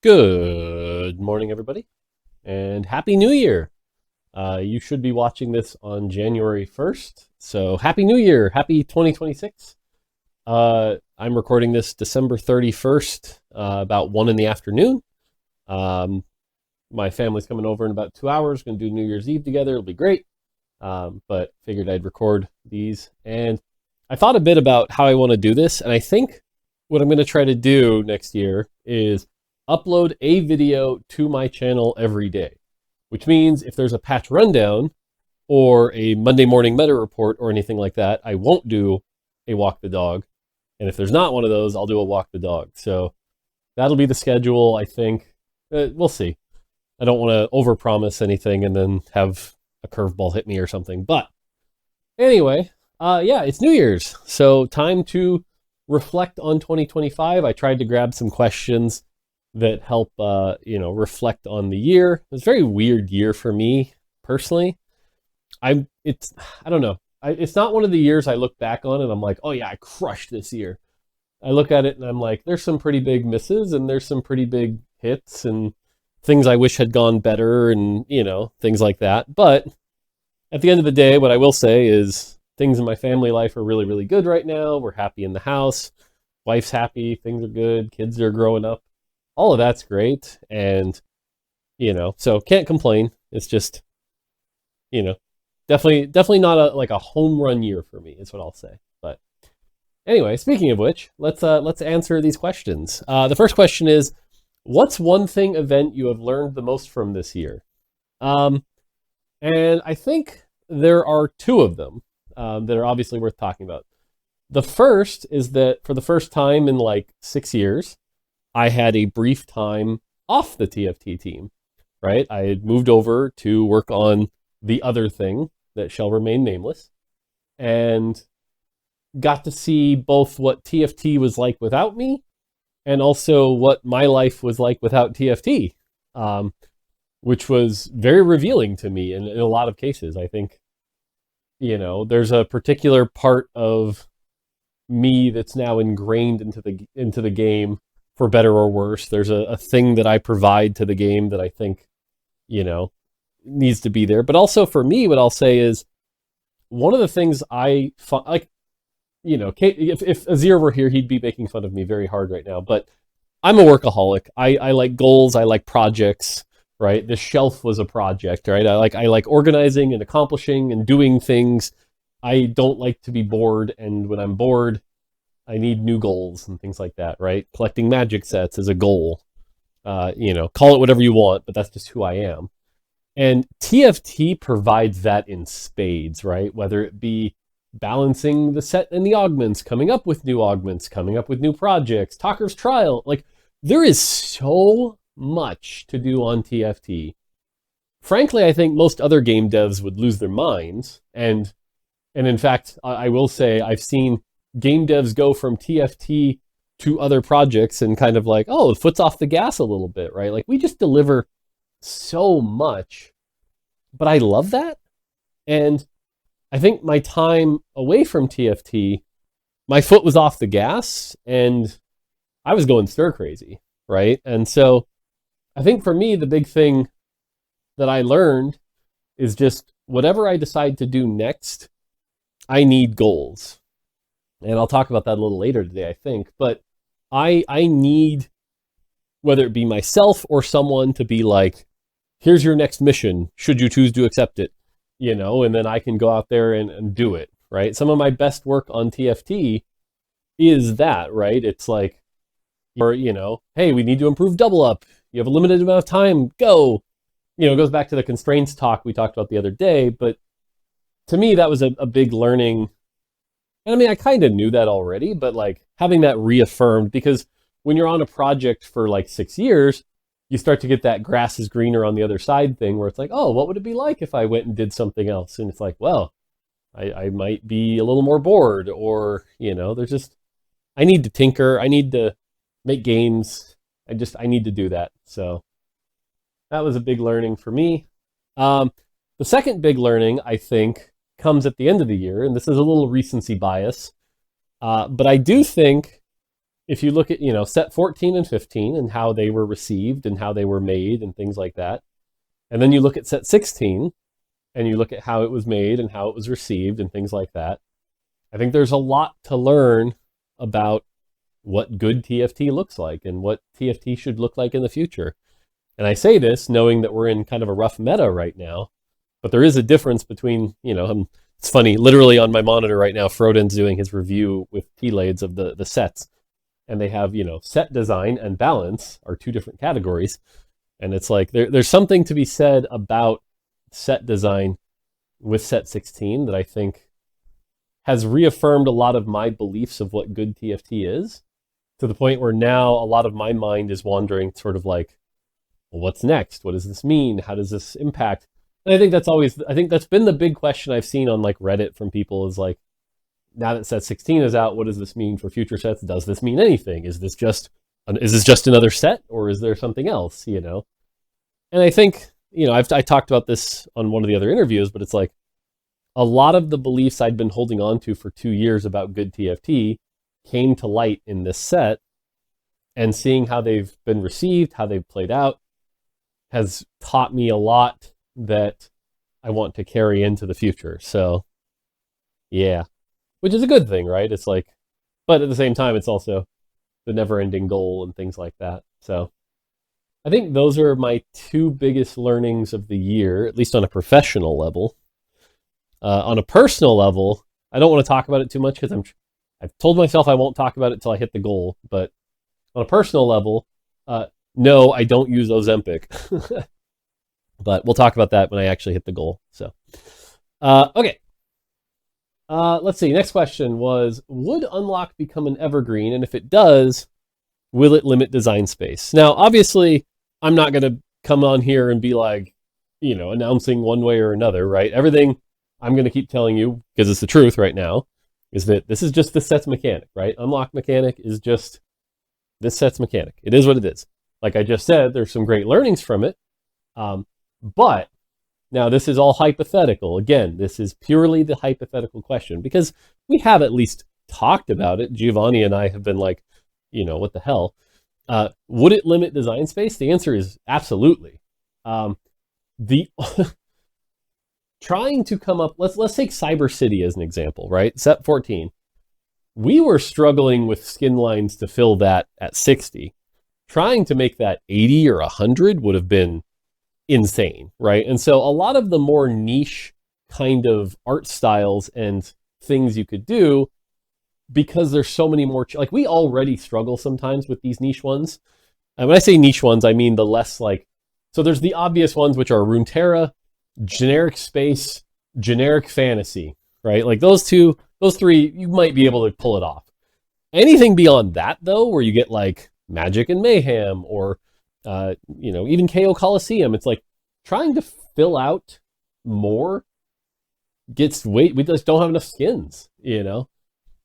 Good morning, everybody, and Happy New Year. You should be watching this on January 1st, so Happy New Year, Happy 2026. I'm recording this December 31st, about 1 in the afternoon. Um, my family's coming over in about 2 hours, going to do New Year's Eve together. It'll be great, but figured I'd record these. And I thought a bit about how I want to do this, and I think what I'm going to try to do next year is upload a video to my channel every day, which means if there's a patch rundown or a Monday morning meta report or anything like that, I won't do a walk the dog. And if there's not one of those, I'll do a walk the dog. So that'll be the schedule, I think. We'll see. I don't want to overpromise anything and then have a curveball hit me or something. But anyway, yeah, it's New Year's. So time to reflect on 2025. I tried to grab some questions that help reflect on the year. It was a very weird year for me personally. I don't know. It's not one of the years I look back on and I'm like, oh yeah, I crushed this year. I look at it and I'm like, there's some pretty big misses and there's some pretty big hits and things I wish had gone better and, things like that. But at the end of the day, what I will say is things in my family life are really, really good right now. We're happy in the house. Wife's happy. Things are good. Kids are growing up. All of that's great. And, so can't complain. It's just, definitely not a home run year for me is what I'll say. But anyway, speaking of which, let's answer these questions. The first question is, what's one thing event you have learned the most from this year? And I think there are two of them that are obviously worth talking about. The first is that for the first time in like 6 years, I had a brief time off the TFT team, right? I had moved over to work on the other thing that shall remain nameless and got to see both what TFT was like without me and also what my life was like without TFT, which was very revealing to me in a lot of cases. I think, there's a particular part of me that's now ingrained into the game for better or worse. There's a thing that I provide to the game that I think, needs to be there. But also for me, what I'll say is one of the things I like, if Azir were here, he'd be making fun of me very hard right now. But I'm a workaholic. I like goals. I like projects, right? This shelf was a project, right? I like organizing and accomplishing and doing things. I don't like to be bored. And when I'm bored, I need new goals and things like that, right? Collecting magic sets is a goal. Call it whatever you want, but that's just who I am. And TFT provides that in spades, right? Whether it be balancing the set and the augments, coming up with new augments, coming up with new projects, Talker's Trial. Like, there is so much to do on TFT. Frankly, I think most other game devs would lose their minds. And in fact, I will say I've seen game devs go from TFT to other projects and kind of like, oh, the foot's off the gas a little bit, right? Like, we just deliver so much, but I love that. And I think my time away from TFT, my foot was off the gas and I was going stir crazy, right? And so I think for me, the big thing that I learned is just whatever I decide to do next, I need goals. And I'll talk about that a little later today, I think. But I need, whether it be myself or someone, to be like, here's your next mission, should you choose to accept it, and then I can go out there and do it, right? Some of my best work on TFT is that, right? It's like, or, hey, we need to improve double up. You have a limited amount of time, go. It goes back to the constraints talk we talked about the other day. But to me, that was a big learning. And I mean, I kind of knew that already, but like having that reaffirmed, because when you're on a project for like 6 years, you start to get that grass is greener on the other side thing where it's like, oh, what would it be like if I went and did something else? And it's like, well, I might be a little more bored, or, there's just, I need to tinker. I need to make games. I need to do that. So that was a big learning for me. The second big learning, I think, comes at the end of the year, and this is a little recency bias, but I do think if you look at, set 14 and 15 and how they were received and how they were made and things like that, and then you look at set 16 and you look at how it was made and how it was received and things like that, I think there's a lot to learn about what good TFT looks like and what TFT should look like in the future. And I say this knowing that we're in kind of a rough meta right now, but there is a difference between, it's funny, literally on my monitor right now, Froden's doing his review with T-Lades of the sets. And they have, set design and balance are two different categories. And it's like, there's something to be said about set design with set 16 that I think has reaffirmed a lot of my beliefs of what good TFT is, to the point where now a lot of my mind is wandering sort of like, well, what's next? What does this mean? How does this impact? And I think that's been the big question I've seen on like Reddit from people is like, now that set 16 is out, what does this mean for future sets? Does this mean anything? Is this just another set, or is there something else, And I think, I talked about this on one of the other interviews, but it's like a lot of the beliefs I'd been holding on to for 2 years about good TFT came to light in this set, and seeing how they've been received, how they've played out, has taught me a lot that I want to carry into the future. So, yeah, which is a good thing, right? It's like, but at the same time, it's also the never-ending goal and things like that. So I think those are my two biggest learnings of the year, at least on a professional level. On a personal level, I don't want to talk about it too much because I've told myself I won't talk about it until I hit the goal. But on a personal level, no, I don't use Ozempic. But we'll talk about that when I actually hit the goal. So, okay. Let's see. Next question was, would Unlock become an evergreen? And if it does, will it limit design space? Now, obviously, I'm not going to come on here and be like, announcing one way or another, right? Everything I'm going to keep telling you, because it's the truth right now, is that this is just the set's mechanic, right? Unlock mechanic is just this set's mechanic. It is what it is. Like I just said, there's some great learnings from it. But now this is all hypothetical. Again, this is purely the hypothetical question because we have at least talked about it. Giovanni and I have been like, what the hell? Would it limit design space? The answer is absolutely. Trying to come up, let's take Cyber City as an example, right? Set 14. We were struggling with skin lines to fill that at 60. Trying to make that 80 or 100 would have been insane, right? And so a lot of the more niche kind of art styles and things you could do, because there's so many more, like we already struggle sometimes with these niche ones. And when I say niche ones, I mean the less like, so there's the obvious ones, which are Runeterra, generic space, generic fantasy, right? Like those three, you might be able to pull it off. Anything beyond that though, where you get like Magic and Mayhem or, even KO Coliseum, it's like trying to fill out more gets we just don't have enough skins,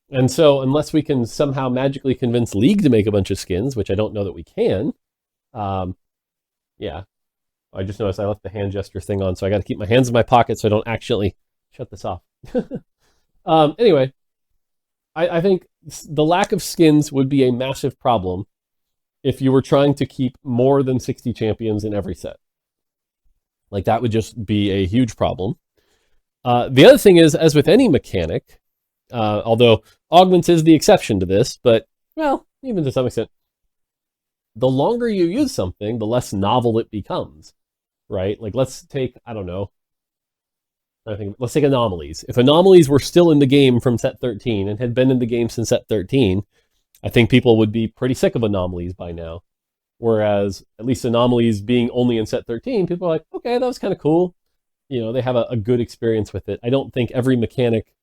And so unless we can somehow magically convince League to make a bunch of skins, which I don't know that we can, yeah. I just noticed I left the hand gesture thing on, so I got to keep my hands in my pocket so I don't actually shut this off. Anyway, I think the lack of skins would be a massive problem if you were trying to keep more than 60 champions in every set. Like that would just be a huge problem. The other thing is, as with any mechanic, although Augments is the exception to this, but, well, even to some extent, the longer you use something, the less novel it becomes, right? Like let's take, I don't know, let's take anomalies. If anomalies were still in the game from set 13 and had been in the game since set 13, I think people would be pretty sick of anomalies by now. Whereas at least anomalies being only in set 13, people are like, okay, that was kind of cool. They have a good experience with it. I don't think every mechanic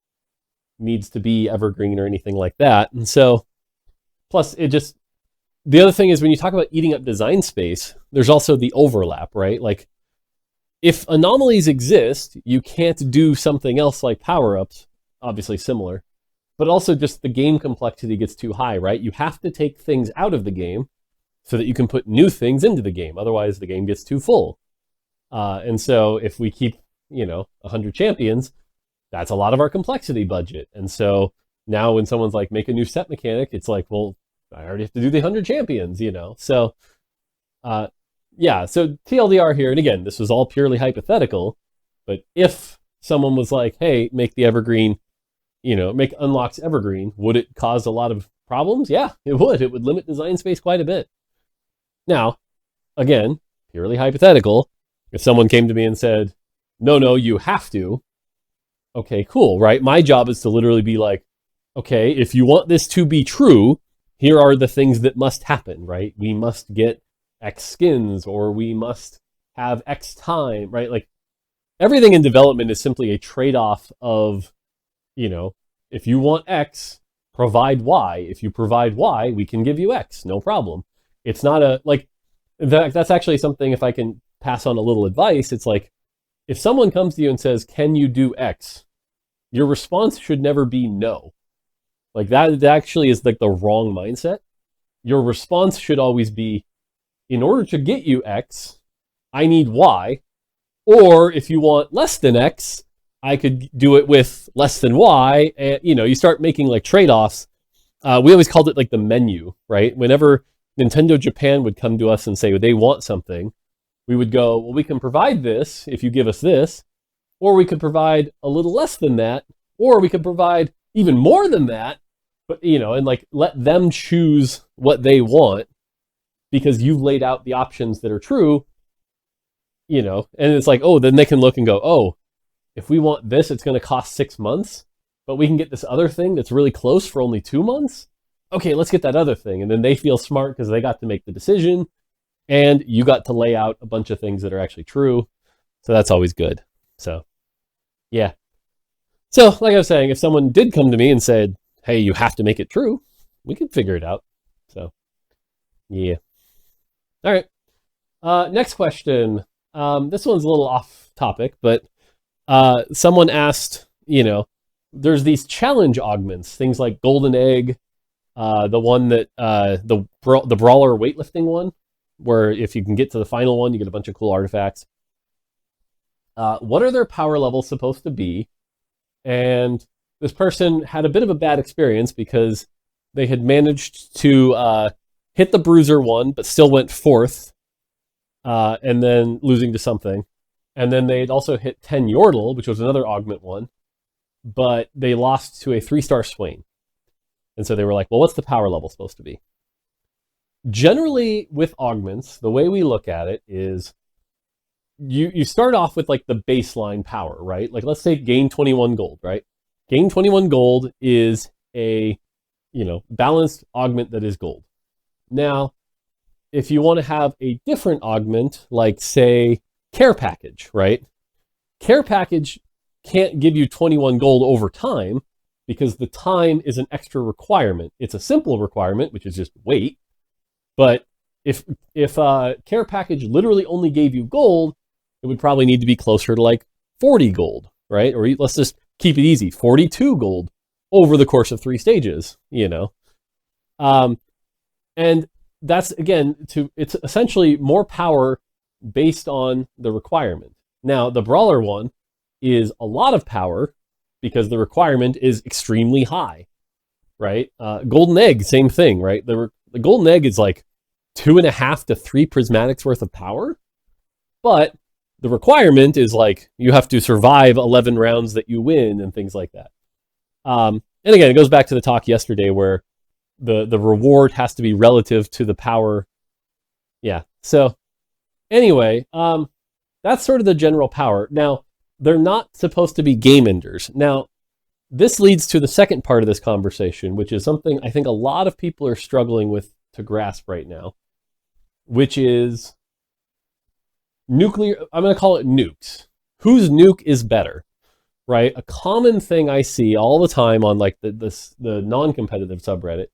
needs to be evergreen or anything like that. And so, plus the other thing is when you talk about eating up design space, there's also the overlap, right? Like if anomalies exist, you can't do something else like power-ups, obviously similar, but also just the game complexity gets too high, right? You have to take things out of the game so that you can put new things into the game. Otherwise, the game gets too full. And so if we keep, 100 champions, that's a lot of our complexity budget. And so now when someone's like, make a new set mechanic, it's like, well, I already have to do the 100 champions, you know? So, uh, yeah, so TLDR here, and again, this was all purely hypothetical, but if someone was like, hey, make the evergreen, you know, make unlocks evergreen, would it cause a lot of problems? Yeah, it would. It would limit design space quite a bit. Now, again, purely hypothetical, if someone came to me and said, no, you have to, okay, cool, right? My job is to literally be like, okay, if you want this to be true, here are the things that must happen, right? We must get X skins, or we must have X time, right? Like everything in development is simply a trade-off of, you know, if you want X, provide Y. If you provide Y, we can give you X, no problem. It's not a, like, that's actually something, if I can pass on a little advice, it's like, if someone comes to you and says, can you do X? Your response should never be no. Like that actually is like the wrong mindset. Your response should always be, in order to get you X, I need Y. Or if you want less than X, I could do it with less than Y. And, you know, you start making like trade-offs. We always called it like the menu, right? Whenever Nintendo Japan would come to us and say they want something, we would go, well, we can provide this if you give us this, or we could provide a little less than that, or we could provide even more than that, but, you know, and like let them choose what they want because you've laid out the options that are true, you know, and it's like, oh, then they can look and go, oh, if we want this, it's going to cost 6 months, but we can get this other thing that's really close for only 2 months. Okay, let's get that other thing. And then they feel smart because they got to make the decision and you got to lay out a bunch of things that are actually true. So that's always good. So, yeah. So, like I was saying, if someone did come to me and said, hey, you have to make it true, we could figure it out. So, yeah. All right. Next question. This one's a little off topic, but someone asked, you know, there's these challenge augments, things like Golden Egg, the one that, the Brawler weightlifting one, where if you can get to the final one, you get a bunch of cool artifacts. What are their power levels supposed to be? And this person had a bit of a bad experience because they had managed to hit the Bruiser one, but still went fourth, and then losing to something. And then they'd also hit 10 Yordle, which was another augment one, but they lost to a 3-star Swain. And so they were like, well, what's the power level supposed to be? Generally, with augments, the way we look at it is you start off with like the baseline power, right? Like let's say gain 21 gold, right? Gain 21 gold is a, you know, balanced augment that is gold. Now, if you want to have a different augment, like say Care Package, right? Care Package can't give you 21 gold over time because the time is an extra requirement. It's a simple requirement, which is just wait. But if Care Package literally only gave you gold, it would probably need to be closer to like 40 gold, right? Or let's just keep it easy, 42 gold over the course of 3 stages, you know? And that's, again, it's essentially more power based on the requirement. Now, the Brawler one is a lot of power because the requirement is extremely high, right? Golden Egg, same thing, right? The Golden Egg is like 2.5 to 3 prismatics worth of power, but the requirement is like you have to survive 11 rounds that you win and things like that. And again, it goes back to the talk yesterday where the reward has to be relative to the power. Yeah. So anyway, that's sort of the general power. Now, they're not supposed to be game enders. Now, this leads to the second part of this conversation, which is something I think a lot of people are struggling with to grasp right now, which is nuclear. I'm going to call it nukes. Whose nuke is better, right? A common thing I see all the time on like the non-competitive subreddit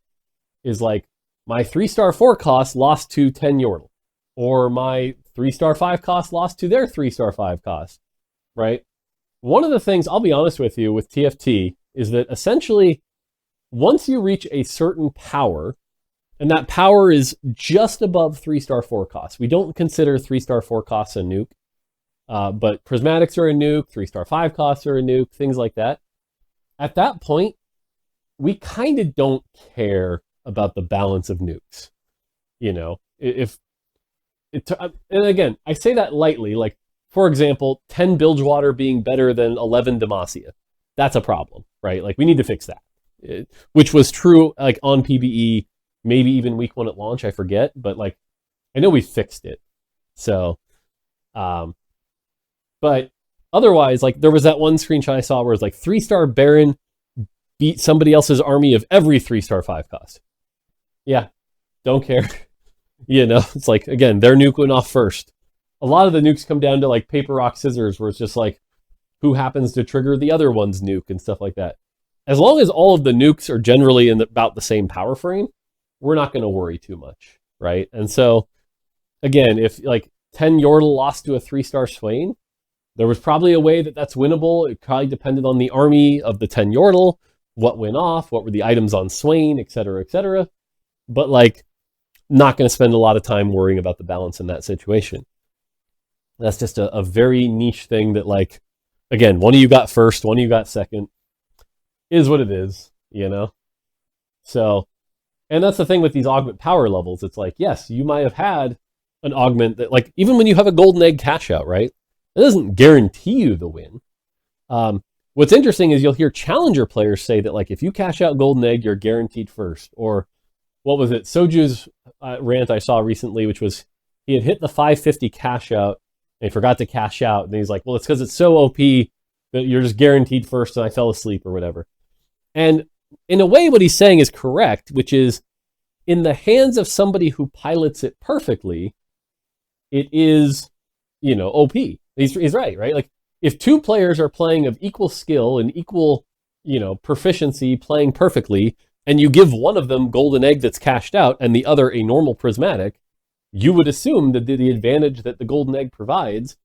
is like, my 3-star 4 cost lost to 10 Yordle, or my 3-star 5 cost lost to their 3-star 5 cost, right? One of the things, I'll be honest with you, with TFT is that essentially once you reach a certain power, and that power is just above 3-star 4 costs. We don't consider 3-star 4 costs a nuke, but prismatics are a nuke, 3-star 5 costs are a nuke, things like that. At that point, we kind of don't care about the balance of nukes. You know, if it, and again, I say that lightly, like, for example, 10 Bilgewater being better than 11 Demacia. That's a problem, right? Like, we need to fix that. Which was true, like, on PBE, maybe even week 1 at launch, I forget, but, like, I know we fixed it. So, but otherwise, like, there was that one screenshot I saw where it was like 3-star Baron beat somebody else's army of every 3-star 5 cost. Yeah, don't care. You know, it's like, again, their nuke went off first. A lot of the nukes come down to like paper, rock, scissors, where it's just like who happens to trigger the other one's nuke and stuff like that. As long as all of the nukes are generally in about the same power frame, we're not going to worry too much, right? And so, again, if like 10 Yordle lost to a 3-star Swain, there was probably a way that that's winnable. It probably depended on the army of the 10 Yordle, what went off, what were the items on Swain, et cetera, et cetera. But like, not going to spend a lot of time worrying about the balance in that situation. That's just a very niche thing that, like, again, one of you got first, one of you got second, is what it is, you know? So, and that's the thing with these augment power levels. It's like, yes, you might have had an augment that, like, even when you have a golden egg cash out, right? It doesn't guarantee you the win. What's interesting is you'll hear challenger players say that, like, if you cash out golden egg, you're guaranteed first. Or what was it? Soju's rant I saw recently, which was he had hit the 550 cash out and he forgot to cash out. And he's like, well, it's because it's so OP that you're just guaranteed first and I fell asleep or whatever. And in a way, what he's saying is correct, which is in the hands of somebody who pilots it perfectly, it is, you know, OP. He's right? Like, if 2 players are playing of equal skill and equal, you know, proficiency, playing perfectly, and you give one of them golden egg that's cashed out and the other a normal prismatic, you would assume that the advantage that the golden egg provides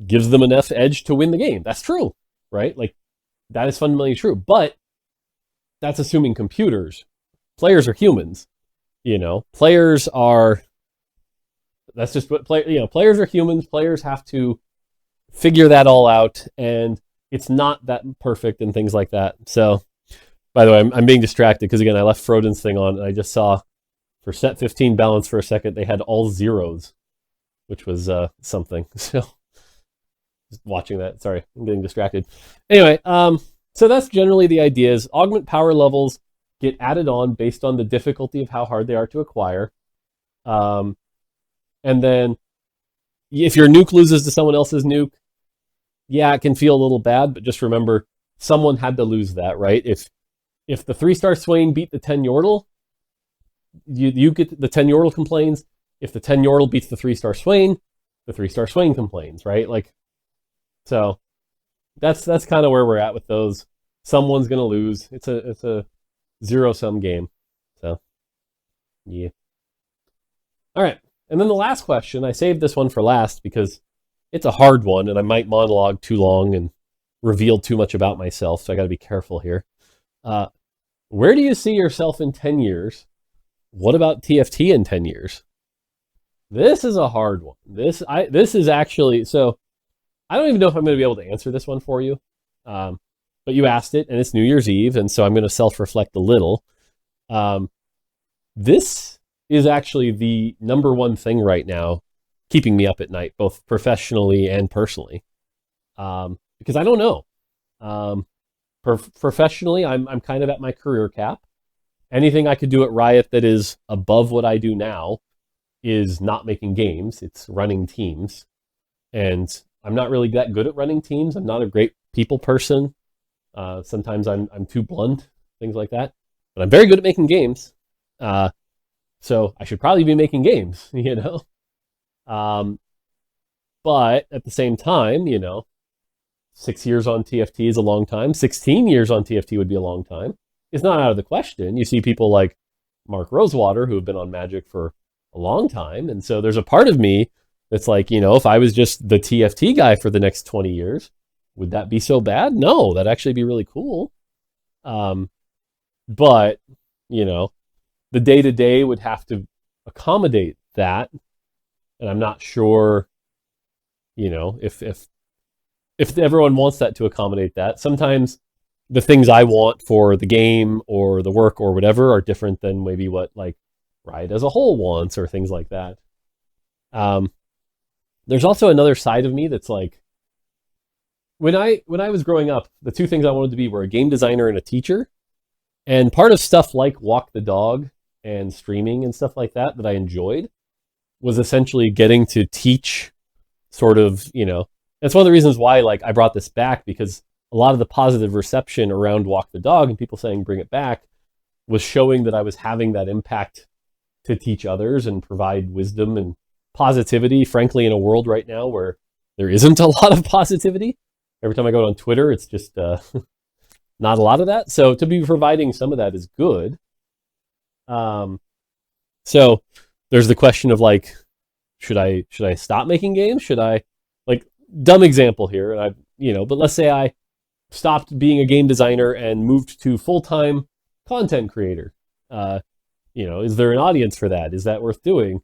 gives them enough edge to win the game. That's true, right? Like, that is fundamentally true. But that's assuming computers. Players are humans, you know. Players are. That's just what players are humans. Players have to figure that all out, and it's not that perfect and things like that. So, by the way, I'm being distracted because, again, I left Froden's thing on, and I just saw for set 15 balance for a second, they had all zeros, which was something. So, just watching that. Sorry, I'm getting distracted. Anyway, so that's generally the idea is augment power levels get added on based on the difficulty of how hard they are to acquire. And then if your nuke loses to someone else's nuke, yeah, it can feel a little bad, but just remember, someone had to lose that, right? If the 3-star Swain beat the 10 Yordle, you get the 10 Yordle complains. If the 10 Yordle beats the 3-star Swain, the 3-star Swain complains, right? Like, so that's kind of where we're at with those. Someone's gonna lose. It's a zero-sum game. So, yeah. All right, and then the last question, I saved this one for last because it's a hard one, and I might monologue too long and reveal too much about myself, so I got to be careful here. Where do you see yourself in 10 years? What about TFT in 10 years? This is a hard one. This is actually, so I don't even know if I'm going to be able to answer this one for you. But you asked it, and it's New Year's Eve, and so I'm going to self-reflect a little. This is actually the number one thing right now keeping me up at night, both professionally and personally, because I don't know. Professionally, I'm kind of at my career cap. Anything I could do at Riot that is above what I do now is not making games. It's running teams. And I'm not really that good at running teams. I'm not a great people person. Sometimes I'm too blunt, things like that. But I'm very good at making games. So I should probably be making games, you know? But at the same time, you know, 6 years on TFT is a long time. 16 years on TFT would be a long time. It's not out of the question. You see people like Mark Rosewater who have been on Magic for a long time. And so there's a part of me that's like, you know, if I was just the TFT guy for the next 20 years, would that be so bad? No, that'd actually be really cool. But, you know, the day-to-day would have to accommodate that. And I'm not sure, you know, if everyone wants that to accommodate that. Sometimes the things I want for the game or the work or whatever are different than maybe what like Riot as a whole wants or things like that. There's also another side of me that's like, when I was growing up, the two things I wanted to be were a game designer and a teacher. And part of stuff like Walk the Dog and streaming and stuff like that I enjoyed was essentially getting to teach sort of, that's one of the reasons why like I brought this back, because a lot of the positive reception around Walk the Dog and people saying bring it back was showing that I was having that impact to teach others and provide wisdom and positivity, frankly, in a world right now where there isn't a lot of positivity. Every time I go on Twitter, it's just not a lot of that. So to be providing some of that is good. So there's the question of like, should I stop making games? Should I, like, dumb example here, and but let's say I stopped being a game designer and moved to full-time content creator. Is there an audience for that? Is that worth doing?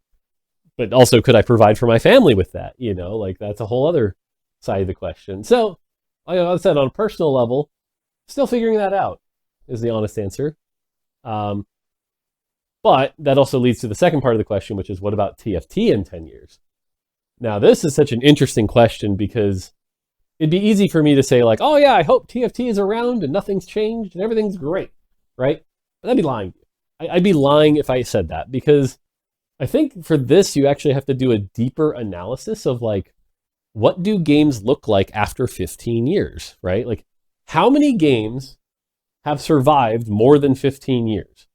But also, could I provide for my family with that? Like that's a whole other side of the question. So, like I said, on a personal level, still figuring that out is the honest answer. But that also leads to the second part of the question, which is what about TFT in 10 years? Now, this is such an interesting question because it'd be easy for me to say like, oh yeah, I hope TFT is around and nothing's changed and everything's great, right? But I'd be lying. I'd be lying if I said that, because I think for this, you actually have to do a deeper analysis of like, what do games look like after 15 years, right? Like, how many games have survived more than 15 years,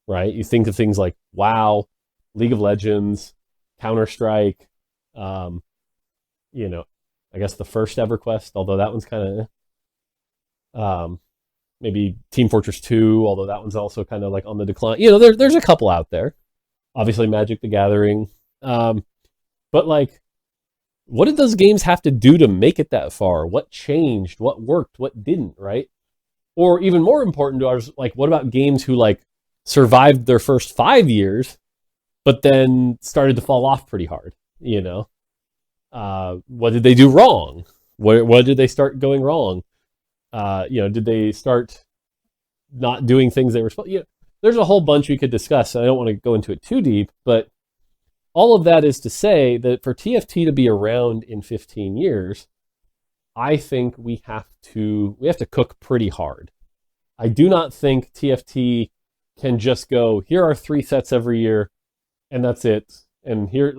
right? You think of things like WoW, League of Legends, Counter-Strike, I guess the first EverQuest, although that one's kind of, maybe Team Fortress 2, although that one's also kind of like on the decline. There's a couple out there. Obviously Magic the Gathering. But like, what did those games have to do to make it that far? What changed? What worked? What didn't, right? Or even more important to us, like, what about games who like survived their first 5 years, but then started to fall off pretty hard, what did they do wrong? What did they start going wrong? Did they start not doing things they were supposed to? There's a whole bunch we could discuss. I don't want to go into it too deep, but all of that is to say that for TFT to be around in 15 years, I think we have to cook pretty hard. I do not think TFT can just go, here are 3 sets every year, and that's it. And here,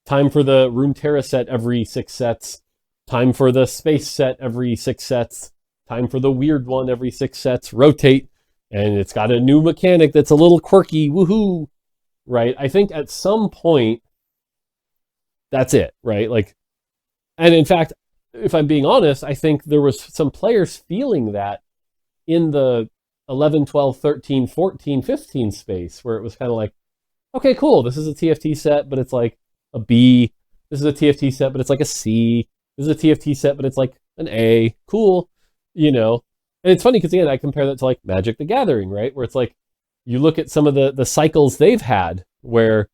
time for the Runeterra set every 6 sets, time for the space set every 6 sets, time for the weird one every 6 sets, rotate, and it's got a new mechanic that's a little quirky, woohoo, right? I think at some point, that's it, right? Like, and in fact, if I'm being honest, I think there was some players feeling that in the 11, 12, 13, 14, 15 space, where it was kind of like, okay, cool, this is a TFT set, but it's like a B. This is a TFT set, but it's like a C. This is a TFT set, but it's like an A. Cool, And it's funny because, again, I compare that to like Magic the Gathering, right? Where it's like, you look at some of the cycles they've had where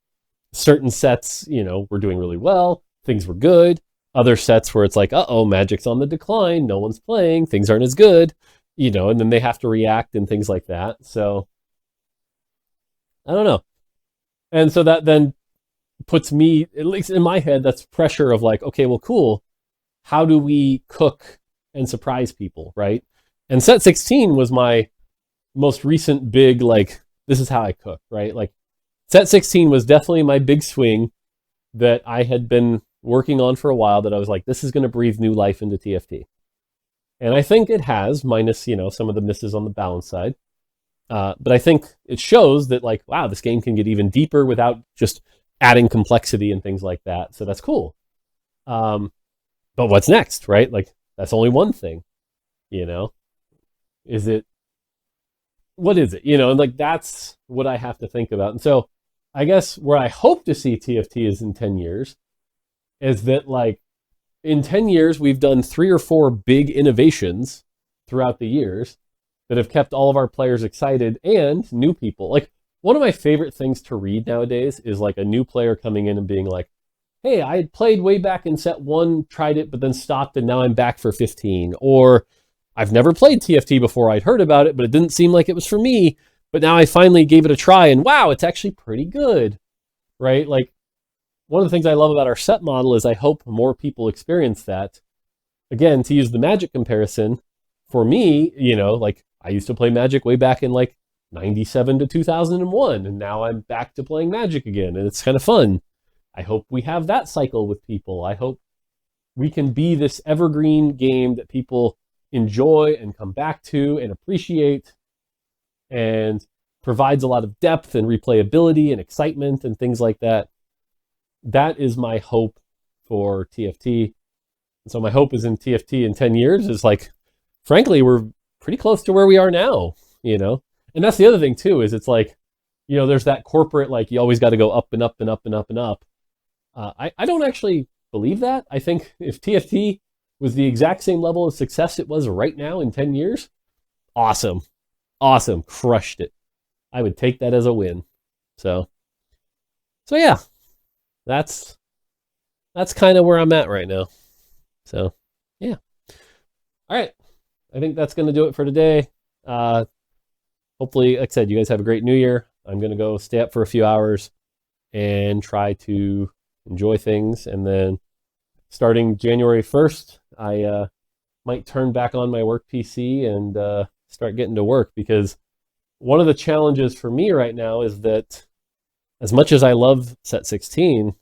certain sets, were doing really well, things were good. Other sets where it's like, uh-oh, Magic's on the decline, no one's playing, things aren't as good, and then they have to react and things like that. So, I don't know. And so that then puts me, at least in my head, that's pressure of like, okay, well, cool. How do we cook and surprise people, right? And set 16 was my most recent big, like, this is how I cook, right? Like, set 16 was definitely my big swing that I had been working on for a while, that I was like, this is going to breathe new life into TFT. And I think it has, minus, some of the misses on the balance side. But I think it shows that, like, wow, this game can get even deeper without just adding complexity and things like that. So that's cool. But what's next, right? Like, that's only one thing, Is it, what is it? And like, that's what I have to think about. And so I guess where I hope to see TFT is in 10 years is that, like, in 10 years, we've done 3 or 4 big innovations throughout the years that have kept all of our players excited and new people. Like, one of my favorite things to read nowadays is like a new player coming in and being like, hey, I had played way back in set 1, tried it, but then stopped, and now I'm back for 15. Or I've never played TFT before. I'd heard about it, but it didn't seem like it was for me. But now I finally gave it a try, and wow, it's actually pretty good, right? Like, one of the things I love about our set model is I hope more people experience that. Again, to use the Magic comparison, for me, like, I used to play Magic way back in like 97 to 2001, and now I'm back to playing Magic again, and it's kind of fun. I hope we have that cycle with people. I hope we can be this evergreen game that people enjoy and come back to and appreciate, and provides a lot of depth and replayability and excitement and things like that. That is my hope for TFT. And so my hope is in TFT in 10 years is like, frankly, we're pretty close to where we are now, And that's the other thing too, is it's like, there's that corporate, like, you always got to go up and up and up and up and up. I don't actually believe that. I think if TFT was the exact same level of success it was right now in 10 years, awesome, crushed it. I would take that as a win. So yeah, that's kind of where I'm at right now. So yeah. All right. I think that's going to do it for today. Hopefully, like I said, you guys have a great New Year. I'm going to go stay up for a few hours and try to enjoy things. And then starting January 1st, I might turn back on my work PC and start getting to work, because one of the challenges for me right now is that as much as I love set 16,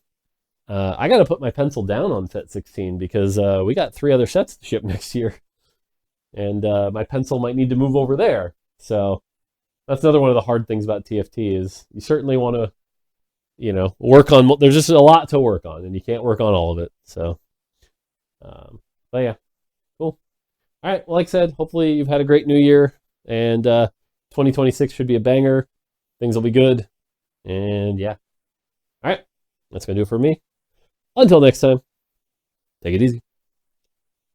I got to put my pencil down on set 16 because we got 3 other sets to ship next year. And my pencil might need to move over there. So that's another one of the hard things about TFT is you certainly want to, work on, there's just a lot to work on and you can't work on all of it. So, but yeah, cool. All right. Well, like I said, hopefully you've had a great New Year, and 2026 should be a banger. Things will be good. And yeah. All right. That's going to do it for me. Until next time, take it easy.